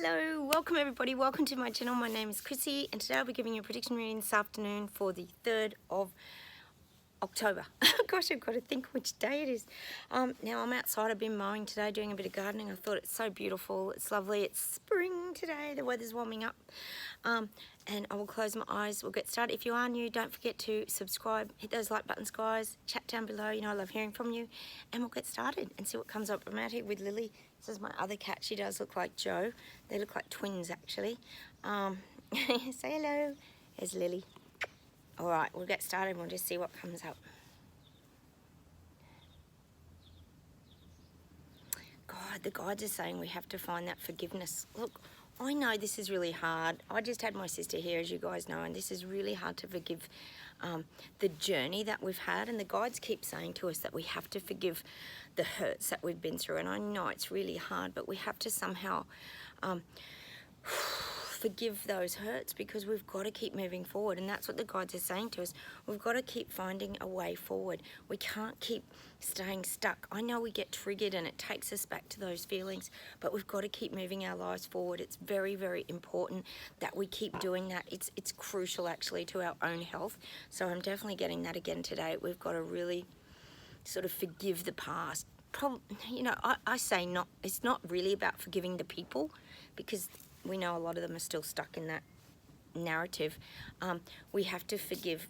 Hello, welcome everybody, welcome to my channel. My name is Chrissy and today I'll be giving you a prediction reading this afternoon for the 3rd of October. Gosh, I've got to think which day it is. Now I'm outside, I've been mowing today, doing a bit of gardening. I thought it's so beautiful, it's lovely, it's spring today, the weather's warming up. And I will close my eyes, we'll get started. If you are new, don't forget to subscribe, hit those like buttons guys, chat down below, you know I love hearing from you. And we'll get started and see what comes up. I'm out here with Lily. This is my other cat, she does look like Joe. They look like twins actually. Say hello, there's Lily. Alright, we'll get started and we'll just see what comes up. God, the guides are saying we have to find that forgiveness. Look, I know this is really hard. I just had my sister here, as you guys know, and this is really hard to forgive the journey that we've had. And the guides keep saying to us that we have to forgive the hurts that we've been through. And I know it's really hard, but we have to somehow forgive those hurts because we've got to keep moving forward. And that's what the guides are saying to us. We've got to keep finding a way forward. We can't keep staying stuck. I know we get triggered and it takes us back to those feelings, but we've got to keep moving our lives forward. It's very, very important that we keep doing that. It's crucial actually to our own health. So I'm definitely getting that again today. We've got to really sort of forgive the past. You know, I say not, it's not really about forgiving the people because we know a lot of them are still stuck in that narrative. We have to forgive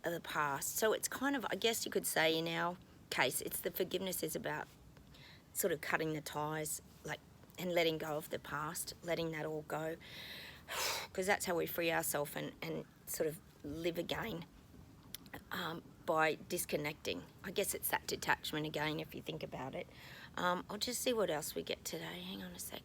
the past. So it's kind of, I guess you could say in our case, it's the forgiveness is about sort of cutting the ties, like, and letting go of the past, letting that all go. Because that's how we free ourselves and sort of live again by disconnecting. I guess it's that detachment again, if you think about it. I'll just see what else we get today. Hang on a sec.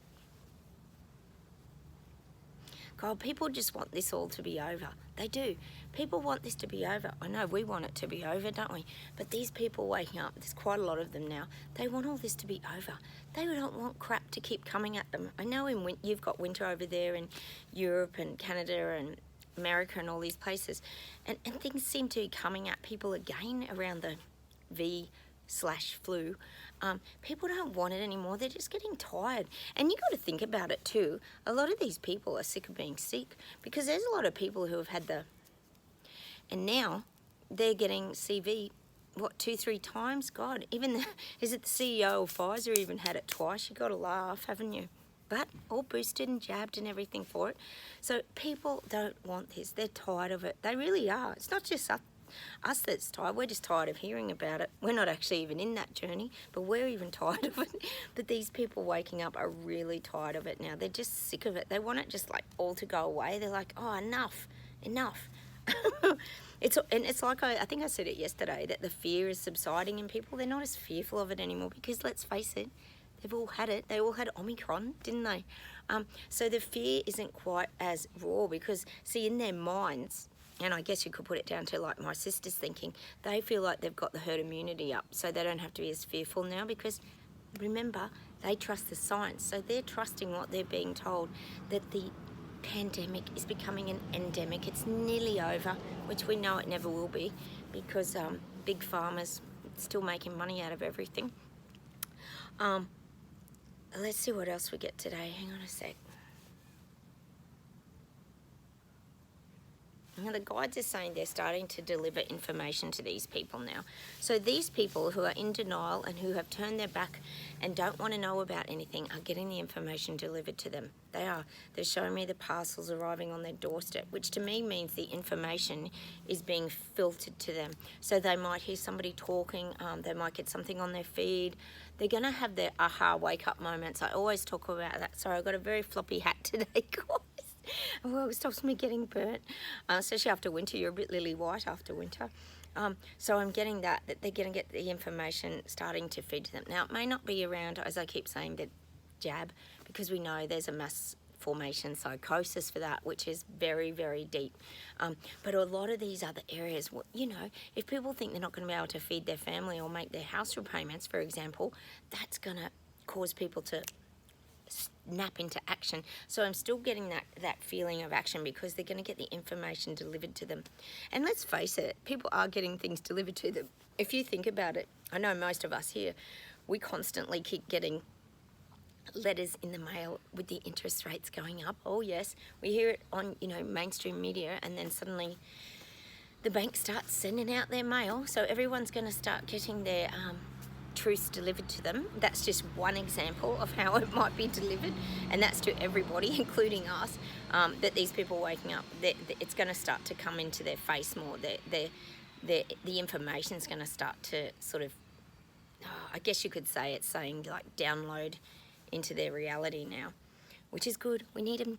God, people just want this all to be over. They do. People want this to be over. I know we want it to be over, don't we? But these people waking up, there's quite a lot of them now, they want all this to be over. They don't want crap to keep coming at them. I know you've got winter over there in Europe and Canada and America and all these places. And things seem to be coming at people again around the V/flu. People don't want it anymore. They're just getting tired. And you got to think about it too. A lot of these people are sick of being sick because there's a lot of people who have had and now they're getting CV, what, 2-3 times? God, even is it the CEO of Pfizer even had it twice? You got to laugh, haven't you? But all boosted and jabbed and everything for it. So people don't want this. They're tired of it. They really are. It's not just us that's tired. We're just tired of hearing about it. We're not actually even in that journey, but we're even tired of it. But these people waking up are really tired of it now. They're just sick of it. They want it just like all to go away. They're like, oh, enough. It's like I think I said it yesterday, that the fear is subsiding in people. They're not as fearful of it anymore because let's face it, they've all had it. They all had Omicron, didn't they? So the fear isn't quite as raw because, see, in their minds, and I guess you could put it down to like my sister's thinking, they feel like they've got the herd immunity up, so they don't have to be as fearful now because, remember, they trust the science. So they're trusting what they're being told, that the pandemic is becoming an endemic. It's nearly over, which we know it never will be because big pharma's still making money out of everything. Let's see what else we get today. Hang on a sec. Now the guides are saying they're starting to deliver information to these people now. So these people who are in denial and who have turned their back and don't want to know about anything are getting the information delivered to them. They are. They're showing me the parcels arriving on their doorstep, which to me means the information is being filtered to them. So they might hear somebody talking, they might get something on their feed. They're going to have their aha wake-up moments. I always talk about that. Sorry, I've got a very floppy hat today, guys. Well, it stops me getting burnt, especially after winter. You're a bit lily white after winter. So I'm getting that they're going to get the information starting to feed to them. Now, it may not be around, as I keep saying, the jab, because we know there's a mass formation psychosis for that, which is very, very deep. But a lot of these other areas, you know, if people think they're not going to be able to feed their family or make their house repayments, for example, that's going to cause people to snap into action. So I'm still getting that feeling of action because they're going to get the information delivered to them. And let's face it, people are getting things delivered to them. If you think about it, I know most of us here, we constantly keep getting letters in the mail with the interest rates going up. Oh yes, we hear it on, you know, mainstream media, and then suddenly the bank starts sending out their mail, so everyone's going to start getting their truths delivered to them. That's just one example of how it might be delivered, and that's to everybody, including us, that these people waking up, it's going to start to come into their face more. The information's going to start to sort of, I guess you could say it's saying like download into their reality now, which is good. We need them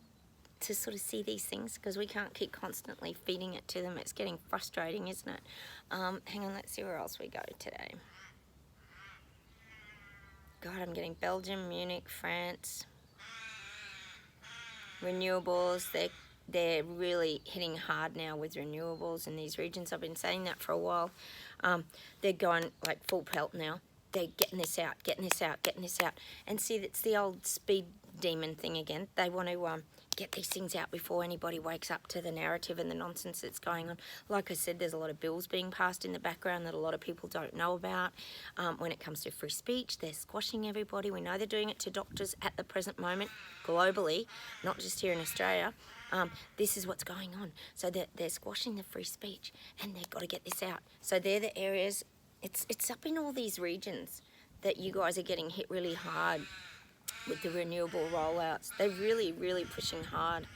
to sort of see these things, because we can't keep constantly feeding it to them. It's getting frustrating, isn't it? Hang on, let's see where else we go today. God, I'm getting Belgium, Munich, France. Renewables, they're really hitting hard now with renewables in these regions. I've been saying that for a while. They're going like full pelt now. They're getting this out, getting this out, getting this out. And see, it's the old speed demon thing again. They want to get these things out before anybody wakes up to the narrative and the nonsense that's going on. Like I said, there's a lot of bills being passed in the background that a lot of people don't know about. When it comes to free speech, they're squashing everybody. We know they're doing it to doctors at the present moment, globally, not just here in Australia. This is what's going on. So they're squashing the free speech, and they've got to get this out. So they're the areas, it's up in all these regions that you guys are getting hit really hard with the renewable rollouts. They're really, really pushing hard.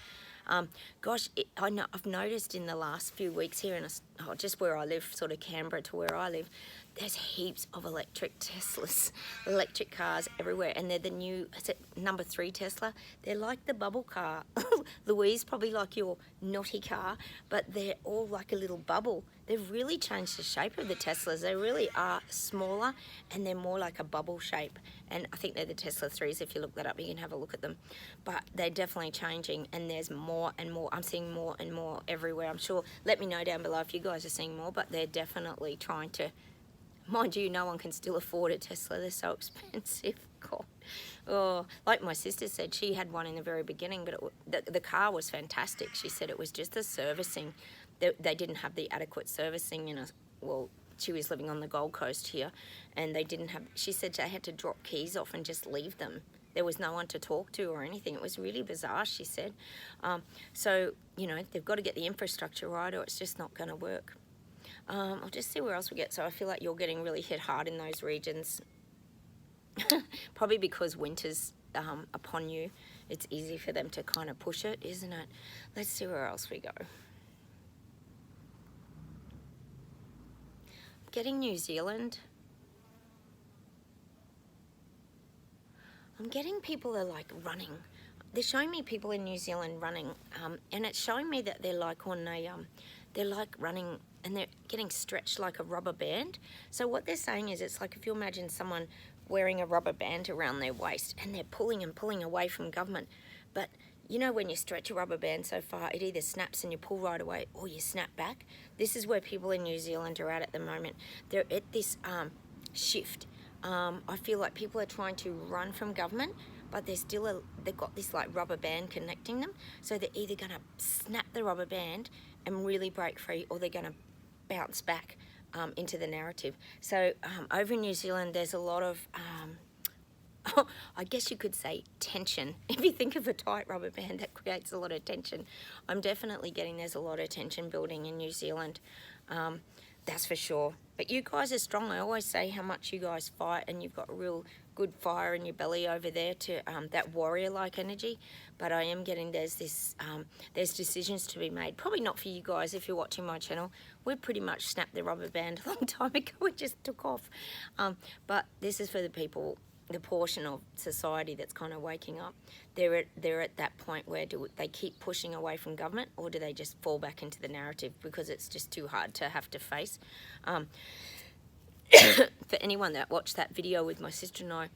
Gosh, I've noticed in the last few weeks here in just where I live, sort of Canberra to where I live, there's heaps of electric Teslas, electric cars everywhere, and they're the new, is it number 3 Tesla? They're like the bubble car. Louise, probably like your naughty car, but they're all like a little bubble. They've really changed the shape of the Teslas. They really are smaller, and they're more like a bubble shape. And I think they're the Tesla 3s. If you look that up, you can have a look at them. But they're definitely changing, and there's more and more. I'm seeing more and more everywhere. I'm sure, let me know down below if you guys are seeing more, but they're definitely trying to, mind you, no one can still afford a Tesla. They're so expensive. God. Oh, like my sister said, she had one in the very beginning, but the car was fantastic. She said it was just the servicing. They didn't have the adequate servicing well, she was living on the Gold Coast here, and they didn't have, she said they had to drop keys off and just leave them. There was no one to talk to or anything. It was really bizarre, she said. So, you know, they've got to get the infrastructure right, or it's just not going to work. I'll just see where else we get. So I feel like you're getting really hit hard in those regions. Probably because winter's upon you. It's easy for them to kind of push it, isn't it? Let's see where else we go. Getting New Zealand. I'm getting people are like running. They're showing me people in New Zealand running, and it's showing me that they're like on a, they're like running, and they're getting stretched like a rubber band. So what they're saying is, it's like if you imagine someone wearing a rubber band around their waist, and they're pulling and pulling away from government. But you know, when you stretch a rubber band so far, it either snaps and you pull right away, or you snap back. This is where people in New Zealand are at the moment. They're at this shift. I feel like people are trying to run from government, but they've got this like rubber band connecting them. So they're either going to snap the rubber band and really break free, or they're going to bounce back into the narrative. So over in New Zealand, there's a lot of, I guess you could say, tension. If you think of a tight rubber band, that creates a lot of tension. I'm definitely getting there's a lot of tension building in New Zealand. That's for sure. But you guys are strong. I always say how much you guys fight, and you've got real good fire in your belly over there to that warrior-like energy. But I am getting there's decisions to be made. Probably not for you guys if you're watching my channel. We pretty much snapped the rubber band a long time ago. It just took off. But this is for the people, the portion of society that's kind of waking up. They're at that point where do they keep pushing away from government, or do they just fall back into the narrative because it's just too hard to have to face? For anyone that watched that video with my sister and I,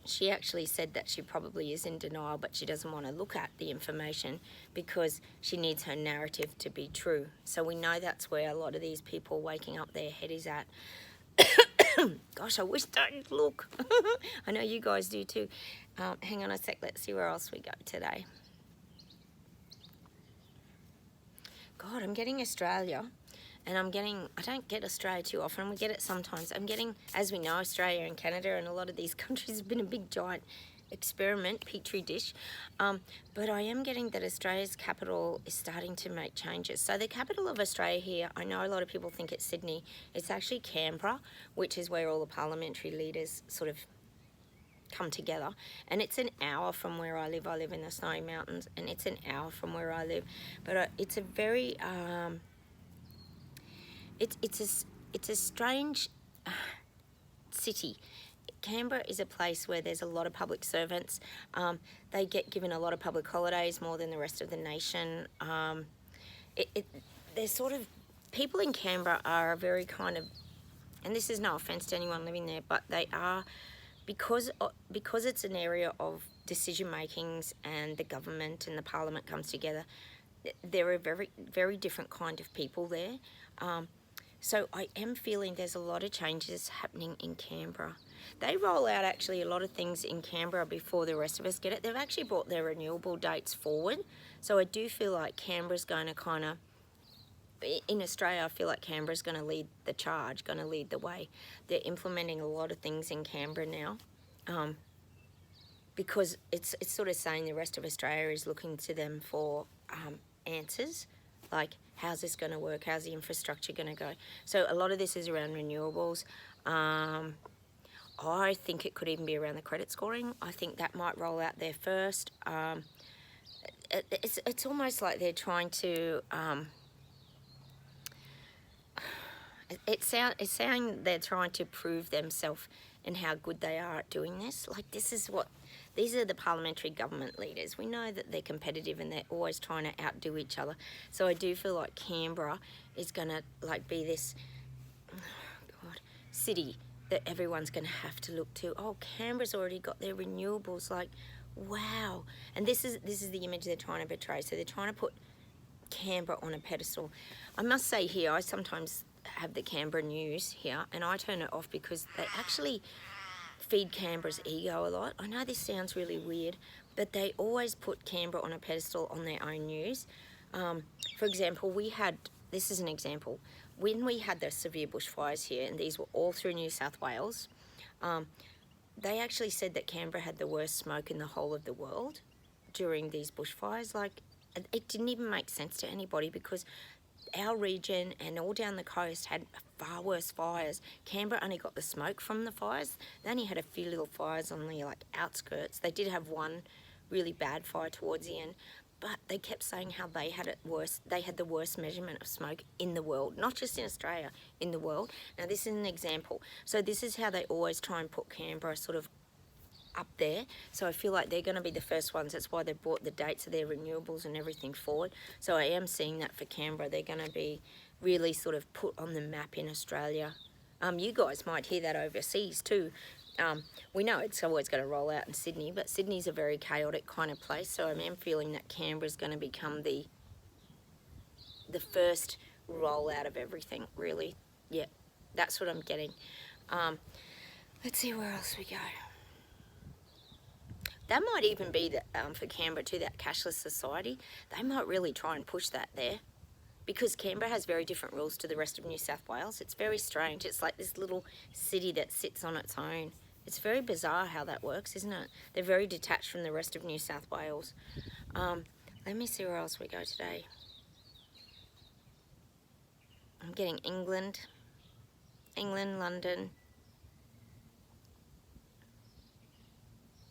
she actually said that she probably is in denial, but she doesn't want to look at the information because she needs her narrative to be true. So we know that's where a lot of these people waking up, their head is at. Gosh, I wish I'd look. I know you guys do too. Hang on a sec, let's see where else we go today. God, I'm getting Australia, and I don't get Australia too often. We get it sometimes. I'm getting, as we know, Australia and Canada and a lot of these countries have been a big giant experiment, petri dish. But I am getting that Australia's capital is starting to make changes. So the capital of Australia here, I know a lot of people think it's Sydney. It's actually Canberra, which is where all the parliamentary leaders sort of come together, and it's an hour from where I live. I live in the Snowy Mountains, and it's an hour from where I live. But it's a very it's a strange city. Canberra is a place where there's a lot of public servants. They get given a lot of public holidays, more than the rest of the nation. They're sort of, people in Canberra are a very kind of, and this is no offence to anyone living there, but they are, because it's an area of decision makings and the government and the parliament comes together, they're a very, very different kind of people there. So I am feeling there's a lot of changes happening in Canberra. They roll out actually a lot of things in Canberra before the rest of us get it. They've actually brought their renewable dates forward. So I do feel like Canberra's going to kind of, in Australia, I feel like Canberra's going to lead the charge, going to lead the way. They're implementing a lot of things in Canberra now, because it's sort of saying the rest of Australia is looking to them for answers, like how's this going to work, how's the infrastructure going to go. So a lot of this is around renewables. I think it could even be around the credit scoring. I think that might roll out there first. It's almost like they're trying to... It's sounding they're trying to prove themselves and how good they are at doing this. Like, these are the parliamentary government leaders. We know that they're competitive and they're always trying to outdo each other. So I do feel like Canberra is going to be this city that everyone's going to have to look to. Oh, Canberra's already got their renewables. Like, wow. And this is the image they're trying to portray. So they're trying to put Canberra on a pedestal. I must say here, I sometimes have the Canberra news here and I turn it off because they actually feed Canberra's ego a lot. I know this sounds really weird, but they always put Canberra on a pedestal on their own news. For example, this is an example, when we had the severe bushfires here, and these were all through New South Wales, they actually said that Canberra had the worst smoke in the whole of the world during these bushfires. Like, it didn't even make sense to anybody because our region and all down the coast had far worse fires. Canberra only got the smoke from the fires. They only had a few little fires on the outskirts. They did have one really bad fire towards the end, but they kept saying how they had it worse. They had the worst measurement of smoke in the world, not just in Australia, in the world. Now this is an example. So this is how they always try and put Canberra sort of up there. So I feel like they're going to be the first ones. That's why they brought the dates of their renewables and everything forward. So I am seeing that for Canberra. They're going to be really sort of put on the map in Australia. You guys might hear that overseas too. We know it's always going to roll out in Sydney, but Sydney's a very chaotic kind of place. So I am feeling that Canberra's going to become the first rollout of everything, really. Yeah, that's what I'm getting. Let's see where else we go. That might even be for Canberra too, that cashless society. They might really try and push that there, because Canberra has very different rules to the rest of New South Wales. It's very strange. It's like this little city that sits on its own. It's very bizarre how that works, isn't it? They're very detached from the rest of New South Wales. Let me see where else we go today. I'm getting England, London.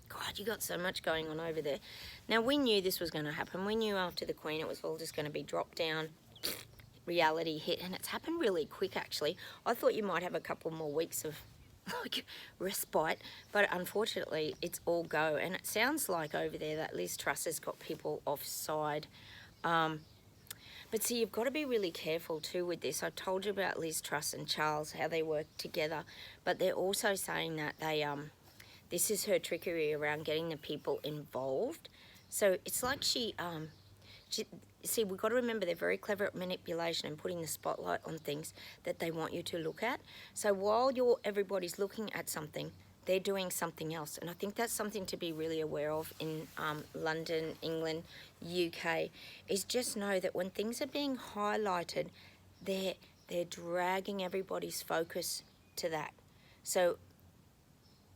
God, you got so much going on over there. Now, we knew this was going to happen. We knew after the Queen it was all just going to be dropped down, reality hit, and it's happened really quick, actually. I thought you might have a couple more weeks of respite, but unfortunately it's all go. And it sounds like over there that Liz Truss has got people offside. But see, you've got to be really careful too with this. I told you about Liz Truss and Charles, how they work together, but they're also saying that they this is her trickery around getting the people involved. So it's like see, we've got to remember they're very clever at manipulation and putting the spotlight on things that they want you to look at. So while everybody's looking at something, they're doing something else. And I think that's something to be really aware of in London, England, UK, is just know that when things are being highlighted, they're dragging everybody's focus to that. So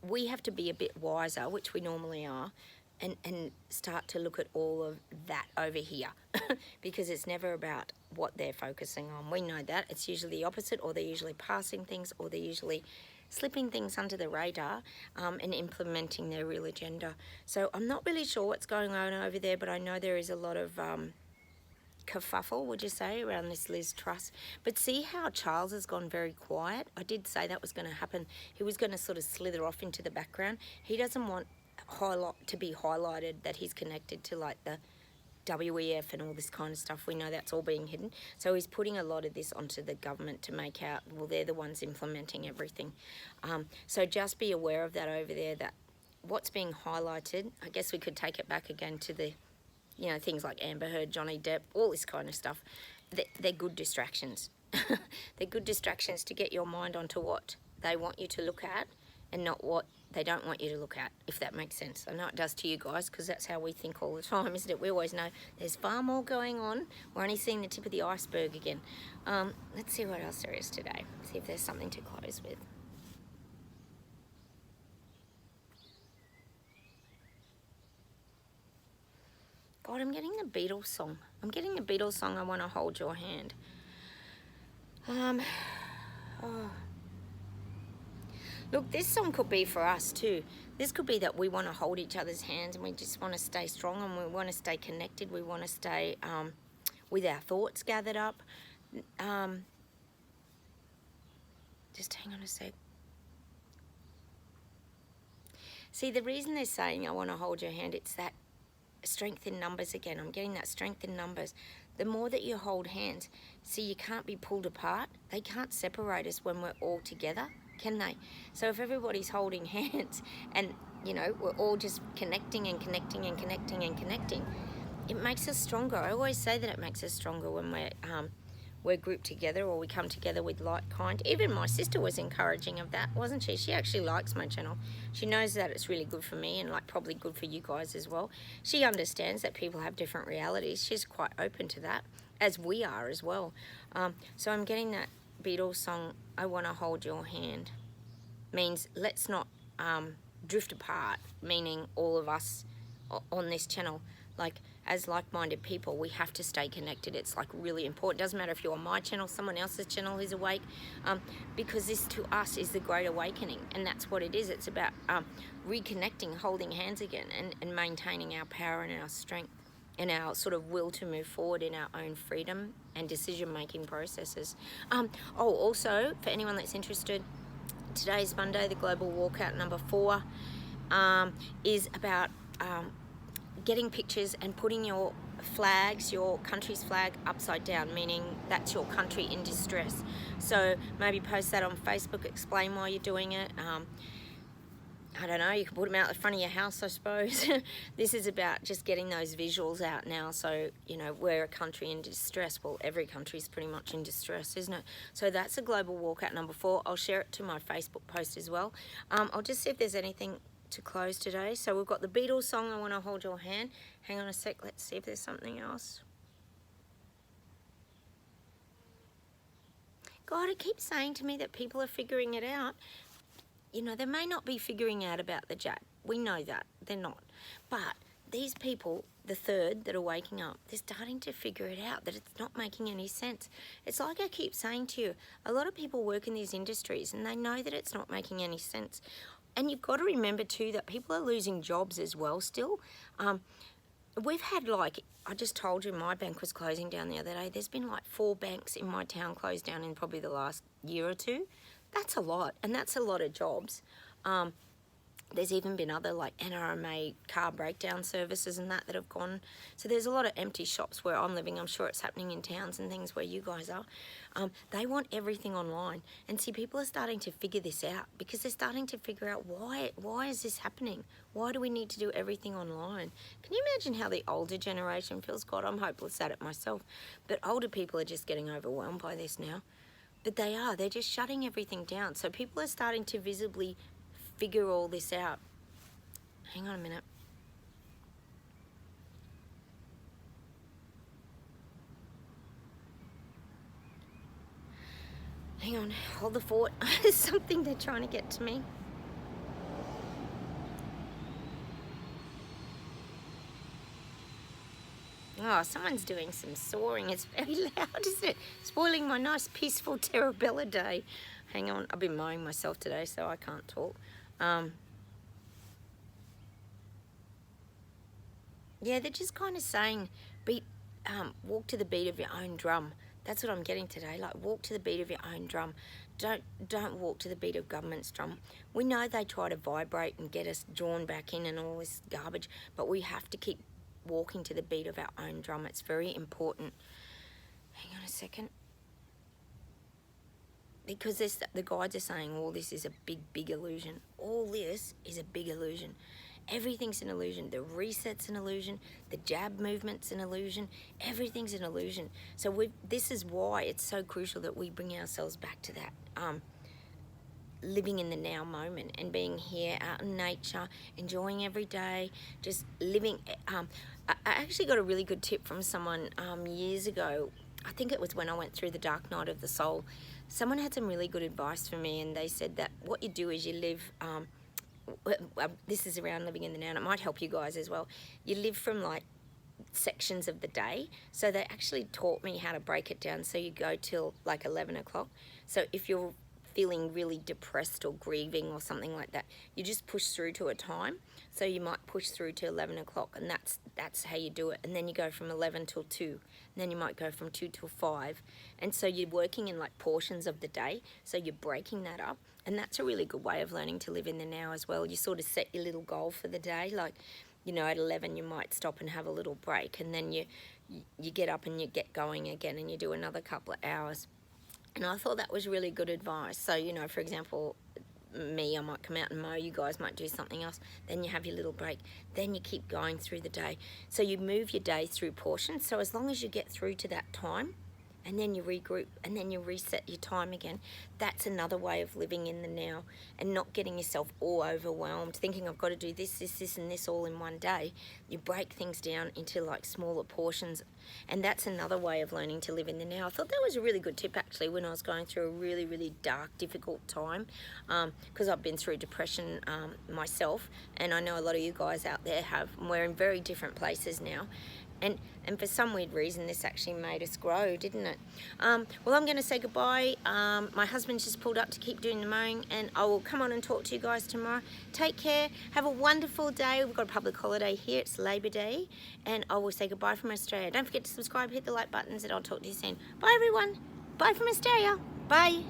we have to be a bit wiser, which we normally are, and start to look at all of that over here because it's never about what they're focusing on. We know that. It's usually the opposite, or they're usually passing things, or they're usually slipping things under the radar and implementing their real agenda. So I'm not really sure what's going on over there, but I know there is a lot of kerfuffle, would you say, around this Liz Truss. But see how Charles has gone very quiet? I did say that was going to happen. He was going to sort of slither off into the background. He doesn't want to be highlighted that he's connected to like the WEF and all this kind of stuff. We know that's all being hidden. So he's putting a lot of this onto the government to make out, well, they're the ones implementing everything. So just be aware of that over there, that what's being highlighted, I guess we could take it back again to the, you know, things like Amber Heard, Johnny Depp, all this kind of stuff. They're good distractions. They're good distractions to get your mind onto what they want you to look at and not what they don't want you to look at, if that makes sense. I know it does to you guys, because that's how we think all the time, isn't it? We always know there's far more going on. We're only seeing the tip of the iceberg again. Let's see what else there is today. See if there's something to close with. God, I'm getting the Beatles song. I'm getting the Beatles song, I Want to Hold Your Hand. Look, this song could be for us too. This could be that we want to hold each other's hands and we just want to stay strong and we want to stay connected. We want to stay with our thoughts gathered up. Just hang on a sec. See, the reason they're saying I want to hold your hand, it's that strength in numbers again. I'm getting that strength in numbers. The more that you hold hands, see, you can't be pulled apart. They can't separate us when we're all together, can they? So if everybody's holding hands and, you know, we're all just connecting and connecting and connecting and connecting, it makes us stronger. I always say that it makes us stronger when we're grouped together, or we come together with like kind. Even my sister was encouraging of that, wasn't she? She actually likes my channel. She knows that it's really good for me and like probably good for you guys as well. She understands that people have different realities. She's quite open to that, as we are as well. So I'm getting that Beatles song, I Want to Hold Your Hand, means let's not drift apart, meaning all of us on this channel, like as like-minded people, we have to stay connected. It's like really important. Doesn't matter if you're on my channel, someone else's channel who's awake, because this to us is the Great Awakening, and that's what it is. It's about reconnecting, holding hands again, and maintaining our power and our strength and our sort of will to move forward in our own freedom and decision-making processes. Also, for anyone that's interested, today's Monday, the Global Walkout number 4 is about getting pictures and putting your flags, your country's flag, upside down, meaning that's your country in distress. So maybe post that on Facebook, explain why you're doing it. I don't know, you can put them out the front of your house, I suppose. This is about just getting those visuals out now. So, you know, we're a country in distress. Well, every country is pretty much in distress, isn't it? So that's a Global Walkout number 4. I'll share it to my Facebook post as well. I'll just see if there's anything to close today. So we've got the Beatles song, I Want to Hold Your Hand. Hang on a sec, let's see if there's something else. God, it keeps saying to me that people are figuring it out. You know, they may not be figuring out about the jab. We know that. They're not. But these people, the third that are waking up, they're starting to figure it out, that it's not making any sense. It's like I keep saying to you, a lot of people work in these industries and they know that it's not making any sense. And you've got to remember too that people are losing jobs as well still. We've had like, I just told you my bank was closing down the other day. There's been like 4 banks in my town closed down in probably the last year or 2. That's a lot, and that's a lot of jobs. There's even been other like NRMA car breakdown services and that have gone. So there's a lot of empty shops where I'm living. I'm sure it's happening in towns and things where you guys are. They want everything online. And see, people are starting to figure this out because they're starting to figure out why is this happening? Why do we need to do everything online? Can you imagine how the older generation feels? God, I'm hopeless at it myself. But older people are just getting overwhelmed by this now. But they're just shutting everything down. So people are starting to visibly figure all this out. Hang on a minute. Hang on, hold the fort. There's something they're trying to get to me. Oh, someone's doing some sawing. It's very loud, isn't it? Spoiling my nice, peaceful Terrabella day. Hang on, I've been mowing myself today, so I can't talk. Yeah, they're just kind of saying, walk to the beat of your own drum. That's what I'm getting today. Like, walk to the beat of your own drum. Don't walk to the beat of government's drum. We know they try to vibrate and get us drawn back in and all this garbage, but we have to keep walking to the beat of our own drum. It's very important. Hang on a second. Because the guides are saying all this is a big illusion. All this is a big illusion. Everything's an illusion. The reset's an illusion. The jab movement's an illusion. Everything's an illusion. So this is why it's so crucial that we bring ourselves back to that living in the now moment and being here out in nature, enjoying every day, just living. I actually got a really good tip from someone years ago. I think it was when I went through the dark night of the soul. Someone had some really good advice for me, and they said that what you do is you live, this is around living in the now, and it might help you guys as well. You live from like sections of the day. So they actually taught me how to break it down. So you go till like 11 o'clock. So if you're feeling really depressed or grieving or something like that, you just push through to a time. So you might push through to 11 o'clock, and that's how you do it. And then you go from 11 till 2, and then you might go from 2 till 5. And so you're working in like portions of the day, so you're breaking that up. And that's a really good way of learning to live in the now as well. You sort of set your little goal for the day, like, you know, at 11 you might stop and have a little break, and then you get up and you get going again, and you do another couple of hours. And I thought that was really good advice. So, you know, for example, me, I might come out and mow, you guys might do something else, then you have your little break, then you keep going through the day. So you move your day through portions. So as long as you get through to that time, and then you regroup, and then you reset your time again, that's another way of living in the now and not getting yourself all overwhelmed, thinking I've got to do this, and this all in one day. You break things down into like smaller portions, and that's another way of learning to live in the now. I thought that was a really good tip actually when I was going through a really, really dark, difficult time, because I've been through depression myself, and I know a lot of you guys out there have. We're in very different places now. And for some weird reason, this actually made us grow, didn't it? Well, I'm going to say goodbye. My husband's just pulled up to keep doing the mowing, and I will come on and talk to you guys tomorrow. Take care. Have a wonderful day. We've got a public holiday here. It's Labor Day. And I will say goodbye from Australia. Don't forget to subscribe, hit the like buttons, and I'll talk to you soon. Bye, everyone. Bye from Australia. Bye.